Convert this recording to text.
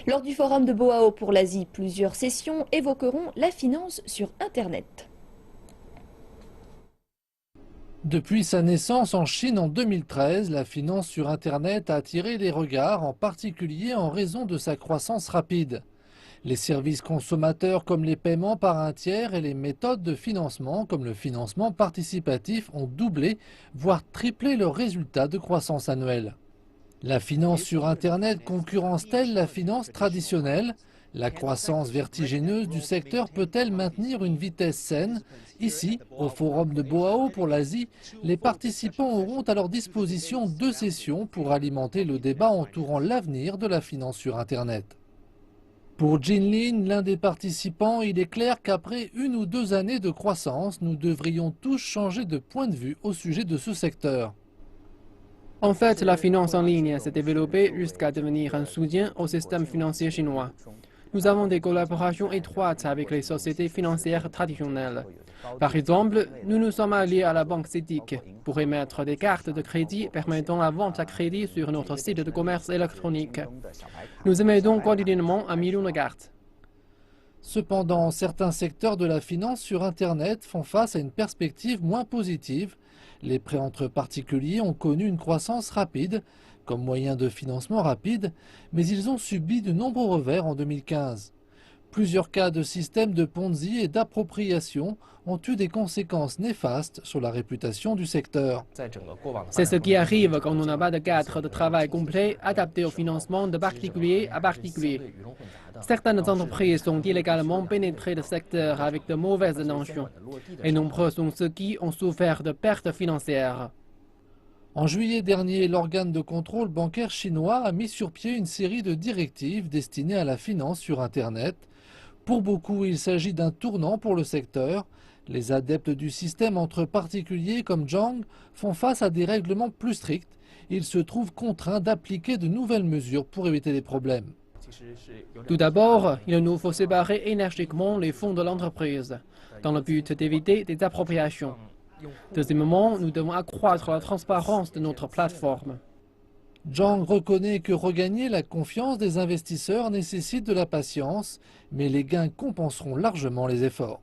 Lors du forum de Boao pour l'Asie, plusieurs sessions évoqueront la finance sur Internet. Depuis sa naissance en Chine en 2013, la finance sur Internet a attiré les regards, en particulier en raison de sa croissance rapide. Les services consommateurs comme les paiements par un tiers et les méthodes de financement comme le financement participatif ont doublé, voire triplé leurs résultats de croissance annuelle. La finance sur Internet concurrence-t-elle la finance traditionnelle? La croissance vertigineuse du secteur peut-elle maintenir une vitesse saine? Ici, au Forum de Boao pour l'Asie, les participants auront à leur disposition 2 sessions pour alimenter le débat entourant l'avenir de la finance sur Internet. Pour Jin Lin, l'un des participants, il est clair qu'après 1 ou 2 années de croissance, nous devrions tous changer de point de vue au sujet de ce secteur. En fait, la finance en ligne s'est développée jusqu'à devenir un soutien au système financier chinois. Nous avons des collaborations étroites avec les sociétés financières traditionnelles. Par exemple, nous nous sommes alliés à la banque CITIC pour émettre des cartes de crédit permettant la vente à crédit sur notre site de commerce électronique. Nous émettons quotidiennement 1 million de cartes. Cependant, certains secteurs de la finance sur Internet font face à une perspective moins positive. Les prêts entre particuliers ont connu une croissance rapide, comme moyen de financement rapide, mais ils ont subi de nombreux revers en 2015. Plusieurs cas de systèmes de Ponzi et d'appropriation ont eu des conséquences néfastes sur la réputation du secteur. C'est ce qui arrive quand on n'a pas de cadre de travail complet adapté au financement de particulier à particulier. Certaines entreprises ont illégalement pénétré le secteur avec de mauvaises intentions, et nombreux sont ceux qui ont souffert de pertes financières. En juillet dernier, l'organe de contrôle bancaire chinois a mis sur pied une série de directives destinées à la finance sur Internet. Pour beaucoup, il s'agit d'un tournant pour le secteur. Les adeptes du système entre particuliers comme Zhang font face à des règlements plus stricts. Ils se trouvent contraints d'appliquer de nouvelles mesures pour éviter les problèmes. Tout d'abord, il nous faut séparer énergiquement les fonds de l'entreprise, dans le but d'éviter des appropriations. Deuxièmement, nous devons accroître la transparence de notre plateforme. Zhang reconnaît que regagner la confiance des investisseurs nécessite de la patience, mais les gains compenseront largement les efforts.